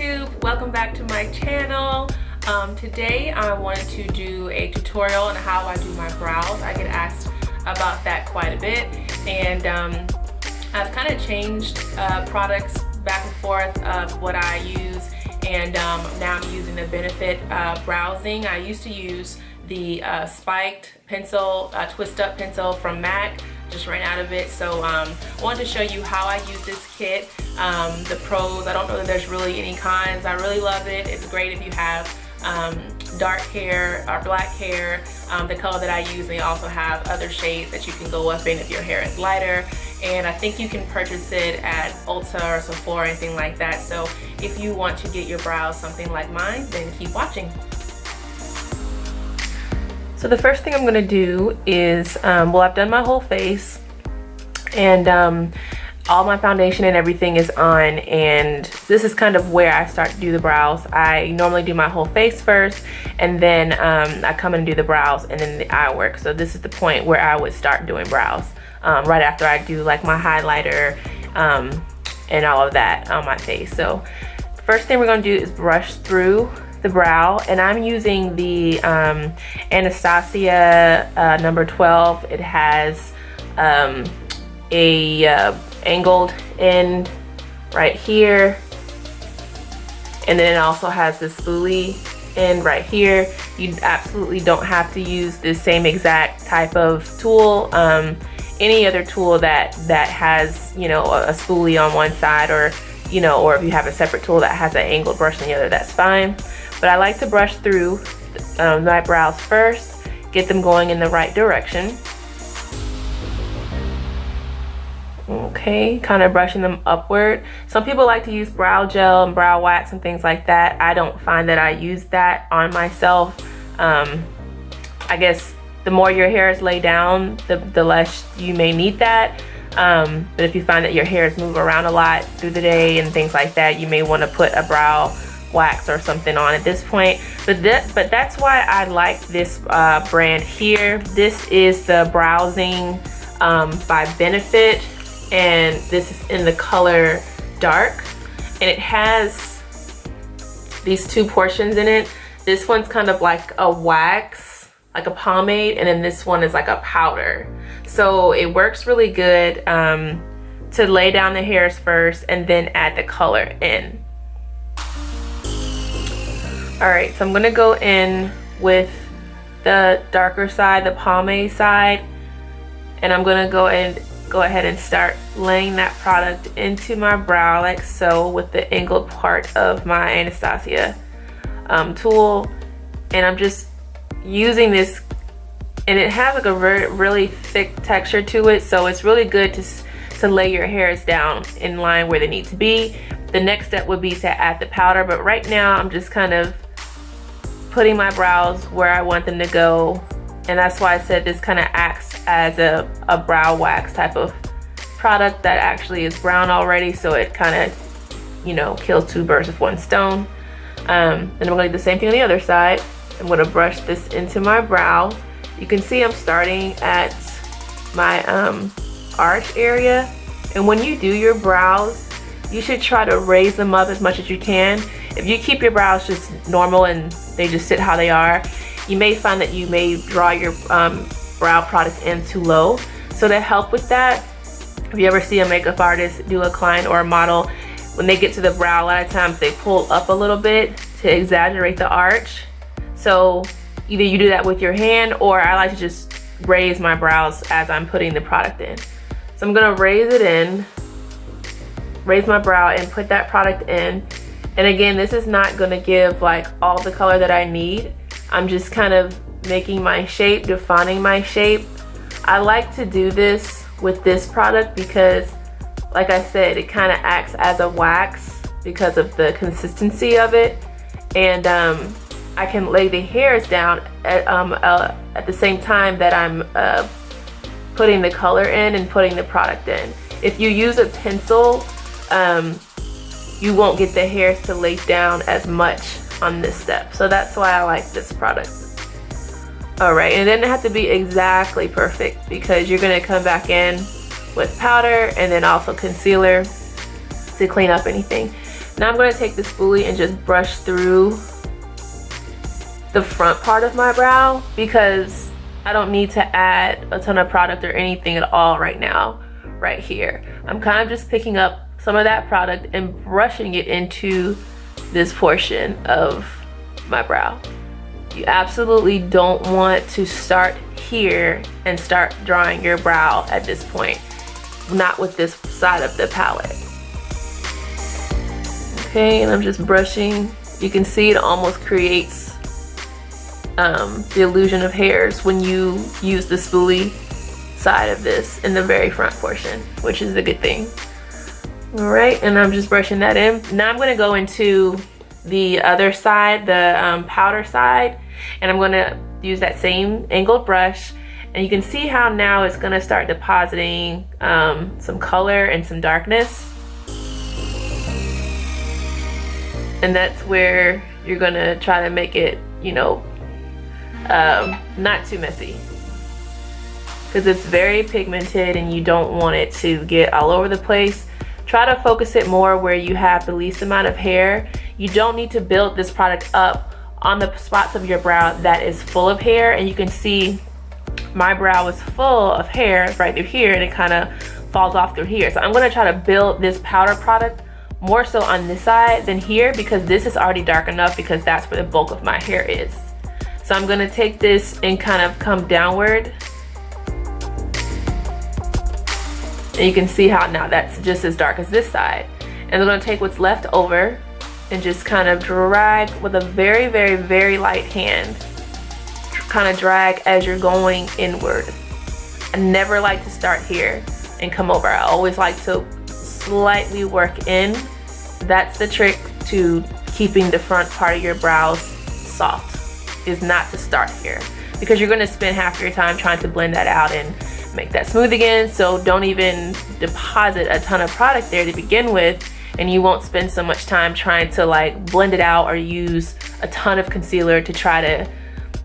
YouTube, welcome back to my channel. Today I wanted to do a tutorial on how I do my brows. I get asked about that quite a bit, and I've kind of changed products back and forth of what I use, and now I'm using the Benefit Browsing. I used to use the spiked pencil, twist up pencil from M.A.C. Just ran out of it, so I wanted to show you how I use this kit. The pros, I don't know that there's really any cons. I really love it. It's great if you have dark hair or black hair. The color that I use, they also have other shades that you can go up in if your hair is lighter, and I think you can purchase it at Ulta or Sephora or anything like that. So if you want to get your brows something like mine, then keep watching. So the first thing I'm going to do is, well, I've done my whole face, and all my foundation and everything is on, and this is kind of where I start to do the brows. I normally do my whole face first, and then I come in and do the brows and then the eye work. So this is the point where I would start doing brows, right after I do like my highlighter and all of that on my face. So first thing we're going to do is brush through the brow, and I'm using the Anastasia number 12. It has a angled end right here, and then it also has the spoolie end right here. You absolutely don't have to use the same exact type of tool. Any other tool that has, you know, a spoolie on one side, or you know, or if you have a separate tool that has an angled brush on the other, that's fine. But I like to brush through my brows first, get them going in the right direction. Okay, kind of brushing them upward. Some people like to use brow gel and brow wax and things like that. I don't find that I use that on myself. I guess the more your hair is laid down, the less you may need that. But if you find that your hairs move around a lot through the day and things like that, you may want to put a brow wax or something on at this point. But that's why I like this brand here. This is the Browsing by Benefit, and this is in the color dark, and it has these two portions in it. This one's kind of like a wax, like a pomade, and then this one is like a powder. So it works really good to lay down the hairs first and then add the color in. Alright, so I'm going to go in with the darker side, the pomade side, and I'm going to go ahead and start laying that product into my brow like so with the angled part of my Anastasia tool. And I'm just using this, and it has like a really thick texture to it, so it's really good to lay your hairs down in line where they need to be. The next step would be to add the powder, but right now I'm just kind of putting my brows where I want them to go, and that's why I said this kind of acts as a brow wax type of product that actually is brown already, so it kind of, you know, kills two birds with one stone. And I'm going to do the same thing on the other side. I'm going to brush this into my brow. You can see I'm starting at my arch area, and when you do your brows, you should try to raise them up as much as you can. If you keep your brows just normal and they just sit how they are, you may find that you may draw your brow product in too low. So to help with that, if you ever see a makeup artist do a client or a model, when they get to the brow, a lot of times they pull up a little bit to exaggerate the arch. So either you do that with your hand, or I like to just raise my brows as I'm putting the product in. So I'm gonna raise it in, raise my brow and put that product in. And again, this is not gonna give like all the color that I need. I'm just kind of making my shape, defining my shape. I like to do this with this product because, like I said, it kind of acts as a wax because of the consistency of it. And I can lay the hairs down at the same time that I'm putting the color in and putting the product in. If you use a pencil, you won't get the hairs to lay down as much on this step. So that's why I like this product. Alright, and it doesn't have to be exactly perfect, because you're going to come back in with powder and then also concealer to clean up anything. Now I'm going to take the spoolie and just brush through the front part of my brow because I don't need to add a ton of product or anything at all right now, right here. I'm kind of just picking up some of that product and brushing it into this portion of my brow. You absolutely don't want to start here and start drawing your brow at this point. Not with this side of the palette. Okay, and I'm just brushing. You can see it almost creates the illusion of hairs when you use the spoolie side of this in the very front portion, which is the good thing. All right, and I'm just brushing that in. Now I'm gonna go into the other side, the powder side, and I'm gonna use that same angled brush, and you can see how now it's gonna start depositing some color and some darkness. And that's where you're gonna try to make it, you know, not too messy, because it's very pigmented and you don't want it to get all over the place. Try to focus it more where you have the least amount of hair. You don't need to build this product up on the spots of your brow that is full of hair, and you can see my brow is full of hair right through here and it kind of falls off through here. So I'm going to try to build this powder product more so on this side than here, because this is already dark enough, because that's where the bulk of my hair is. So I'm gonna take this and kind of come downward. And you can see how now that's just as dark as this side. And I'm gonna take what's left over and just kind of drag with a very, very, very light hand. Kind of drag as you're going inward. I never like to start here and come over. I always like to slightly work in. That's the trick to keeping the front part of your brows soft, is not to start here, because you're going to spend half your time trying to blend that out and make that smooth again. So don't even deposit a ton of product there to begin with, and you won't spend so much time trying to like blend it out or use a ton of concealer to try to,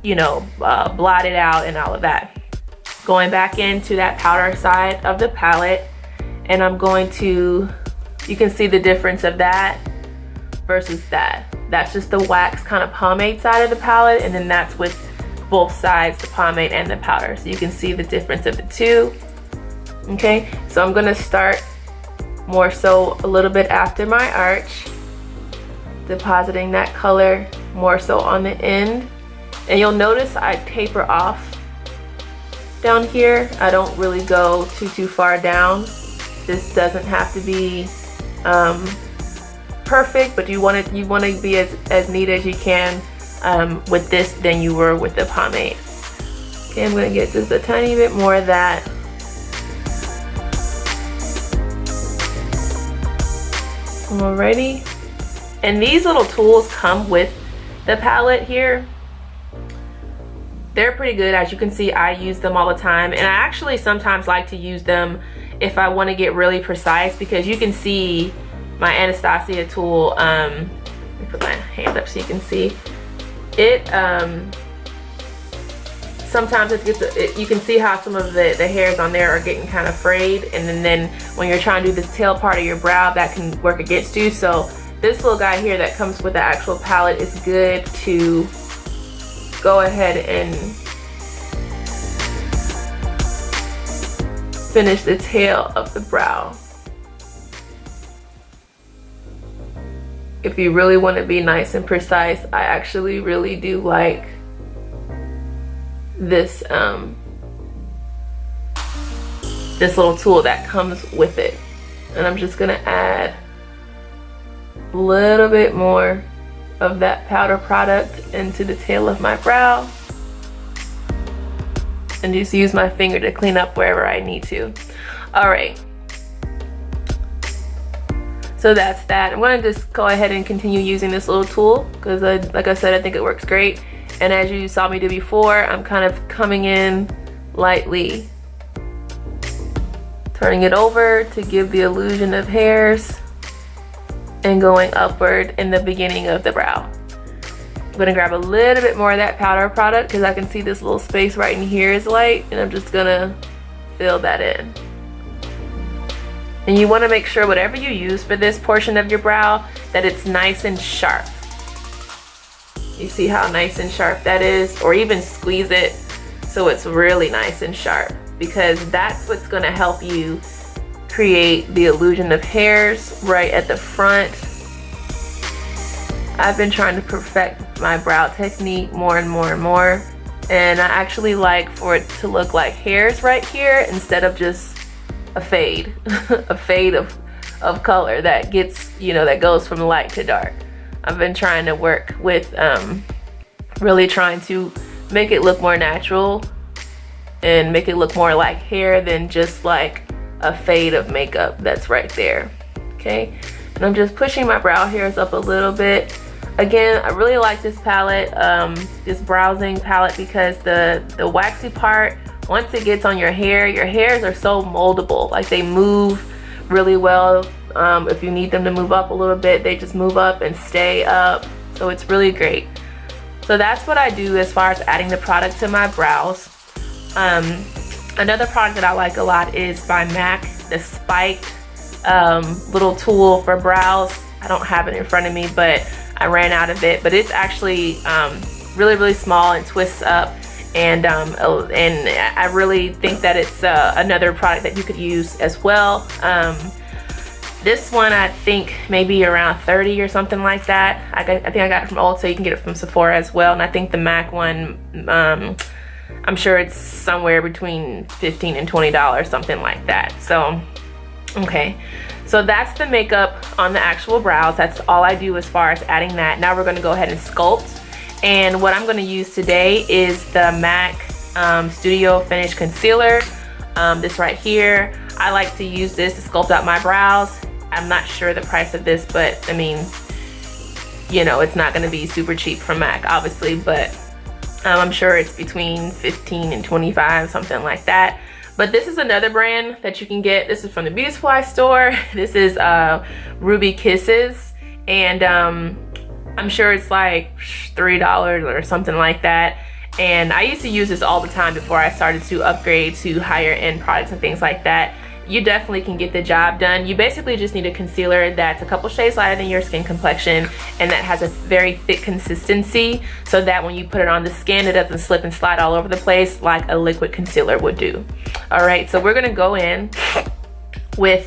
you know, blot it out and all of that. Going back into that powder side of the palette, and I'm going to, you can see the difference of that versus that. That's just the wax kind of pomade side of the palette, and then that's with both sides, the pomade and the powder. So you can see the difference of the two. Okay, so I'm gonna start more so a little bit after my arch, depositing that color more so on the end. And you'll notice I taper off down here. I don't really go too far down. This doesn't have to be perfect, but you want to be as neat as you can with this than you were with the pomade. Okay, I'm going to get just a tiny bit more of that. Alrighty, and these little tools come with the palette here. They're pretty good. As you can see, I use them all the time, and I actually sometimes like to use them if I want to get really precise, because you can see my Anastasia tool. Let me put my hand up so you can see it. Sometimes it gets, you can see how some of the hairs on there are getting kind of frayed, and then when you're trying to do this tail part of your brow, that can work against you. So this little guy here that comes with the actual palette is good to go ahead and finish the tail of the brow. If you really want to be nice and precise, I actually really do like this this little tool that comes with it. And I'm just gonna add a little bit more of that powder product into the tail of my brow, and just use my finger to clean up wherever I need to. All right, so that's that. I'm gonna just go ahead and continue using this little tool because like I said, I think it works great. And as you saw me do before, I'm kind of coming in lightly, turning it over to give the illusion of hairs, and going upward in the beginning of the brow. I'm gonna grab a little bit more of that powder product because I can see this little space right in here is light, and I'm just gonna fill that in. And you want to make sure whatever you use for this portion of your brow, that it's nice and sharp. You see how nice and sharp that is? Or even squeeze it so it's really nice and sharp, because that's what's going to help you create the illusion of hairs right at the front. I've been trying to perfect my brow technique more and more and more, and I actually like for it to look like hairs right here instead of just a fade a fade of color that gets, you know, that goes from light to dark. I've been trying to work with really trying to make it look more natural and make it look more like hair than just like a fade of makeup that's right there. Okay, and I'm just pushing my brow hairs up a little bit. Again, I really like this palette, this browsing palette, because the waxy part, once it gets on your hairs are so moldable. Like, they move really well. If you need them to move up a little bit, they just move up and stay up. So it's really great. So that's what I do as far as adding the product to my brows. Another product that I like a lot is by M.A.C, the spiked little tool for brows. I don't have it in front of me, but I ran out of it. But it's actually really small and twists up, and I really think that it's another product that you could use as well. This one, I think maybe around 30 or something like that. I think I got it from Ulta, so you can get it from Sephora as well. And I think the M.A.C one, I'm sure it's somewhere between $15 and $20, something like that. So, okay. So that's the makeup on the actual brows. That's all I do as far as adding that. Now we're gonna go ahead and sculpt. And what I'm gonna use today is the M.A.C Studio Finish Concealer. This right here. I like to use this to sculpt out my brows. I'm not sure the price of this, but I mean, you know, it's not gonna be super cheap from M.A.C, obviously, but I'm sure it's between 15 and 25, something like that. But this is another brand that you can get. This is from the Beauty Supply store. This is Ruby Kisses, and I'm sure it's like $3 or something like that. And I used to use this all the time before I started to upgrade to higher end products and things like that. You definitely can get the job done. You basically just need a concealer that's a couple shades lighter than your skin complexion and that has a very thick consistency, so that when you put it on the skin, it doesn't slip and slide all over the place like a liquid concealer would do. All right, so we're gonna go in with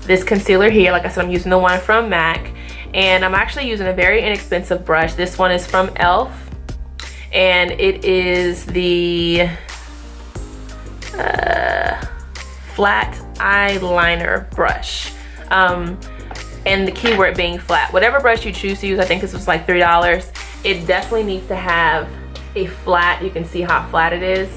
this concealer here. Like I said, I'm using the one from M.A.C, and I'm actually using a very inexpensive brush. This one is from E.L.F, and it is the flat eyeliner brush, and the keyword being flat. Whatever brush you choose to use, I think this was like $3. It definitely needs to have a flat, you can see how flat it is,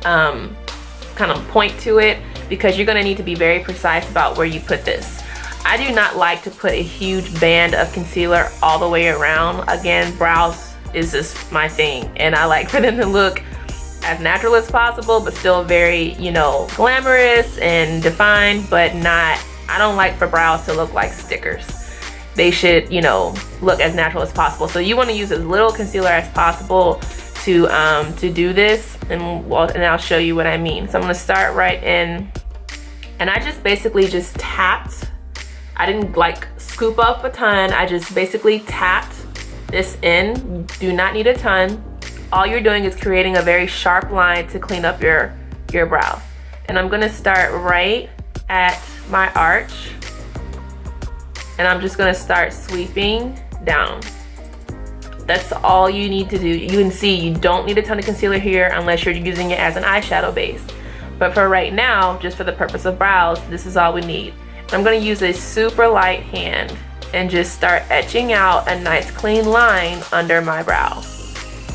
kind of point to it, because you're gonna need to be very precise about where you put this. I do not like to put a huge band of concealer all the way around. Again, brows is just my thing, and I like for them to look as natural as possible, but still very, you know, glamorous and defined, but not, I don't like for brows to look like stickers. They should, you know, look as natural as possible. So you want to use as little concealer as possible to do this, and I'll show you what I mean. So I'm gonna start right in, and I just basically just tapped. I didn't like scoop up a ton. I just basically tapped this in. Do not need a ton. All you're doing is creating a very sharp line to clean up your brows. And I'm gonna start right at my arch, and I'm just gonna start sweeping down. That's all you need to do. You can see you don't need a ton of concealer here unless you're using it as an eyeshadow base. But for right now, just for the purpose of brows, this is all we need. And I'm gonna use a super light hand and just start etching out a nice clean line under my brow.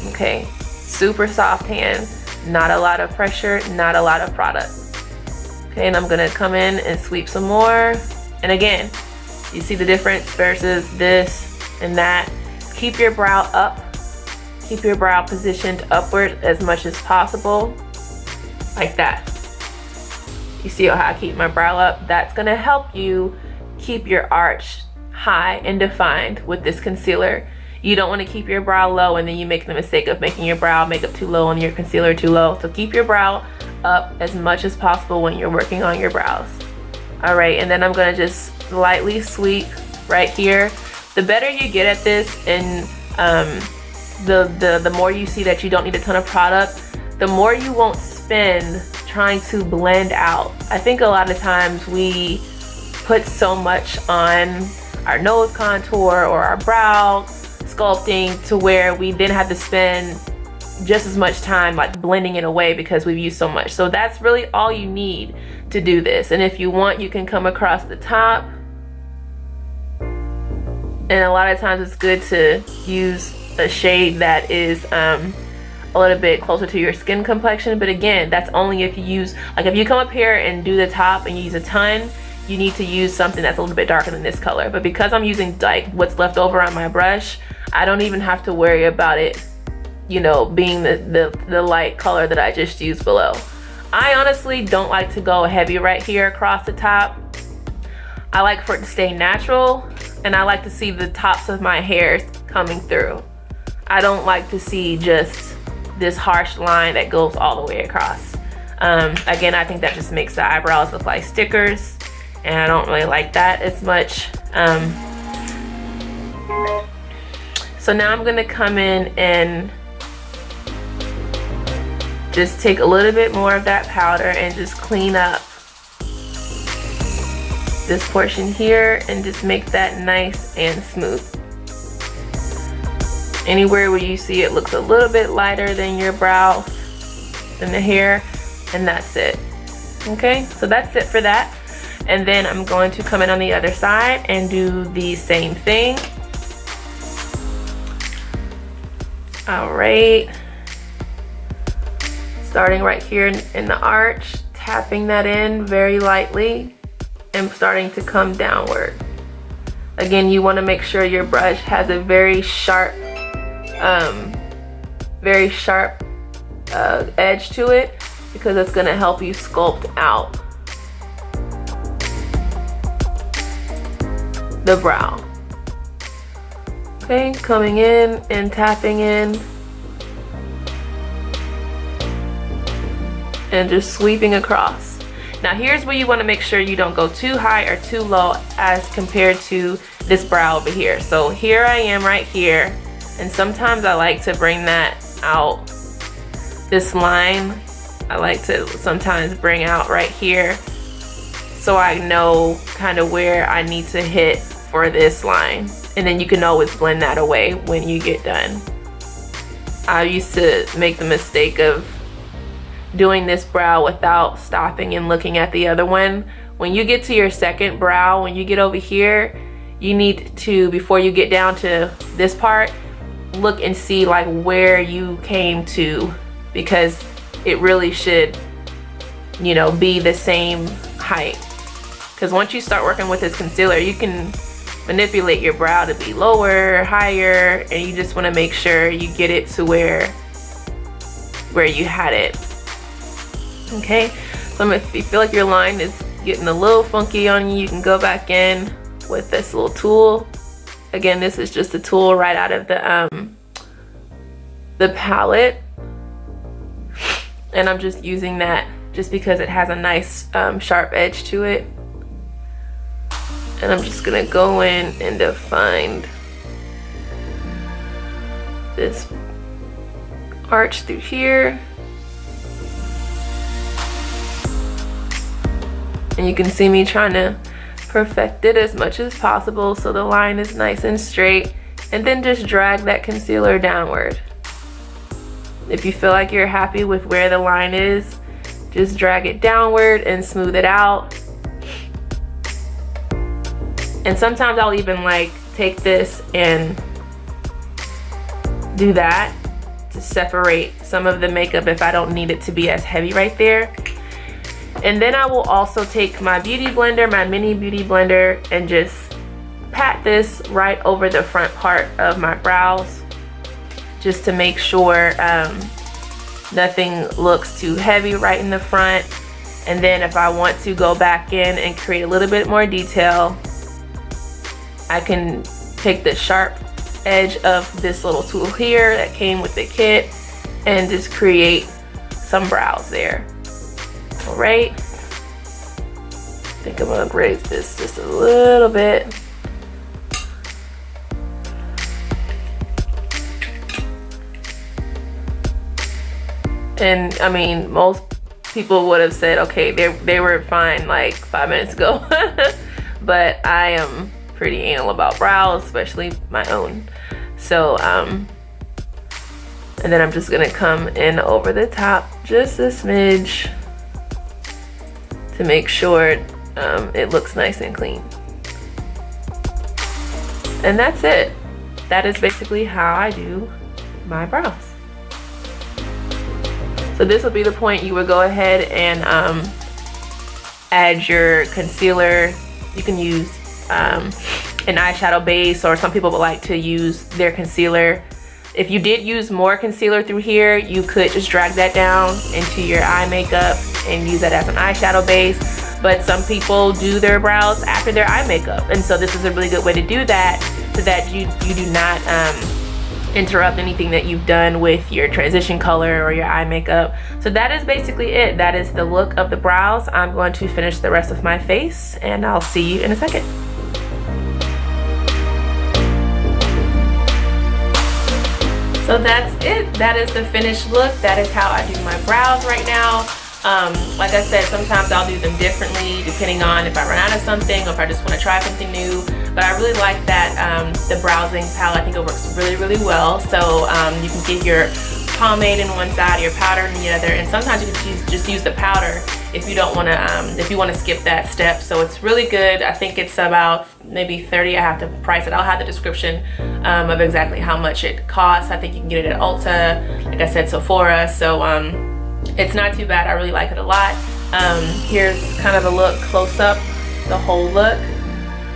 Okay, super soft hand, not a lot of pressure, not a lot of product. Okay, and I'm gonna come in and sweep some more. And again, you see the difference versus this and that. Keep your brow up, keep your brow positioned upward as much as possible, like that. You see how I keep my brow up? That's gonna help you keep your arch high and defined with this concealer. You don't want to keep your brow low and then you make the mistake of making your brow makeup too low and your concealer too low. So keep your brow up as much as possible when you're working on your brows. All right, and then I'm gonna just lightly sweep right here. The better you get at this, and the more you see that you don't need a ton of product, the more you won't spend trying to blend out. I think a lot of times we put so much on our nose contour or our brow sculpting to where we then have to spend just as much time like blending it away because we've used so much. So that's really all you need to do this. And if you want, you can come across the top. And a lot of times it's good to use a shade that is a little bit closer to your skin complexion. But again, that's only if you use, like if you come up here and do the top and you use a ton, you need to use something that's a little bit darker than this color. But because I'm using like what's left over on my brush, I don't even have to worry about it, you know, being the light color that I just used below. I honestly don't like to go heavy right here across the top. I like for it to stay natural, and I like to see the tops of my hairs coming through. I don't like to see just this harsh line that goes all the way across. Again, I think that just makes the eyebrows look like stickers, and I don't really like that as much. So now I'm gonna come in and just take a little bit more of that powder and just clean up this portion here and just make that nice and smooth. Anywhere where you see it looks a little bit lighter than your brow, than the hair, and that's it. Okay, so that's it for that. And then I'm going to come in on the other side and do the same thing. All right. Starting right here in the arch, tapping that in very lightly and starting to come downward. Again, you want to make sure your brush has a very sharp edge to it, because it's going to help you sculpt out the brow. Okay, coming in and tapping in and just sweeping across. Now here's where you want to make sure you don't go too high or too low as compared to this brow over here. So here I am right here, and sometimes I like to bring that out, this line I like to sometimes bring out right here, so I know kind of where I need to hit for this line, and then you can always blend that away when you get done. I used to make the mistake of doing this brow without stopping and looking at the other one. When you get to your second brow, when you get over here, you need to, before you get down to this part, look and see like where you came to, because it really should, you know, be the same height. Because once you start working with this concealer, you can manipulate your brow to be lower, higher, and you just want to make sure you get it to where you had it. Okay, so if you feel like your line is getting a little funky on you, you can go back in with this little tool. Again, this is just a tool right out of the palette, and I'm just using that just because it has a nice sharp edge to it. And I'm just gonna go in and define this arch through here. And you can see me trying to perfect it as much as possible so the line is nice and straight, and then just drag that concealer downward. If you feel like you're happy with where the line is, just drag it downward and smooth it out. And sometimes I'll even like take this and do that to separate some of the makeup if I don't need it to be as heavy right there. And then I will also take my beauty blender, my mini beauty blender, and just pat this right over the front part of my brows, just to make sure nothing looks too heavy right in the front. And then if I want to go back in and create a little bit more detail, I can take the sharp edge of this little tool here that came with the kit and just create some brows there. All right, think I'm gonna raise this just a little bit. And I mean, most people would have said, okay, they were fine like 5 minutes ago. But I am pretty anal about brows, especially my own. So, and then I'm just gonna come in over the top just a smidge to make sure it looks nice and clean. And that's it. That is basically how I do my brows. So this will be the point you would go ahead and add your concealer. You can use an eyeshadow base, or some people would like to use their concealer. If you did use more concealer through here, you could just drag that down into your eye makeup and use that as an eyeshadow base. But some people do their brows after their eye makeup, and so this is a really good way to do that, so that you do not interrupt anything that you've done with your transition color or your eye makeup. So that is basically it. That is the look of the brows. I'm going to finish the rest of my face, and I'll see you in a second. So that's it. That is the finished look. That is how I do my brows right now. Like I said, sometimes I'll do them differently depending on if I run out of something or if I just want to try something new. But I really like that the brow Zings palette. I think it works really, really well. So you can get your pomade in one side, your powder in the other, and sometimes you can just use the powder if you don't want to, if you want to skip that step. So it's really good. I think it's about maybe $30. I have to price it. I'll have the description of exactly how much it costs. I think you can get it at Ulta, like I said, Sephora. So it's not too bad. I really like it a lot. Here's kind of a look close up, the whole look.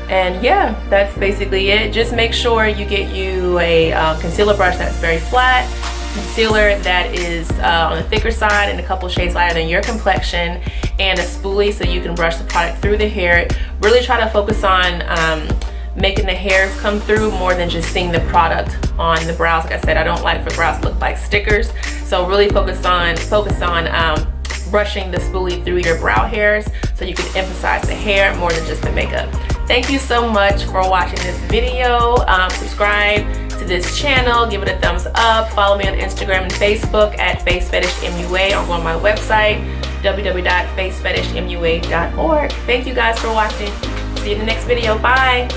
And yeah, that's basically it. Just make sure you get you a concealer brush that's very flat, concealer that is on the thicker side and a couple shades lighter than your complexion, and a spoolie so you can brush the product through the hair. Really try to focus on making the hairs come through more than just seeing the product on the brows. Like I said, I don't like for brows to look like stickers. So really focus on brushing the spoolie through your brow hairs so you can emphasize the hair more than just the makeup. Thank you so much for watching this video. Subscribe to this channel, give it a thumbs up, follow me on Instagram and Facebook at Face Fetish MUA, or go on my website www.facefetishmua.org. Thank you guys for watching. See you in the next video. Bye.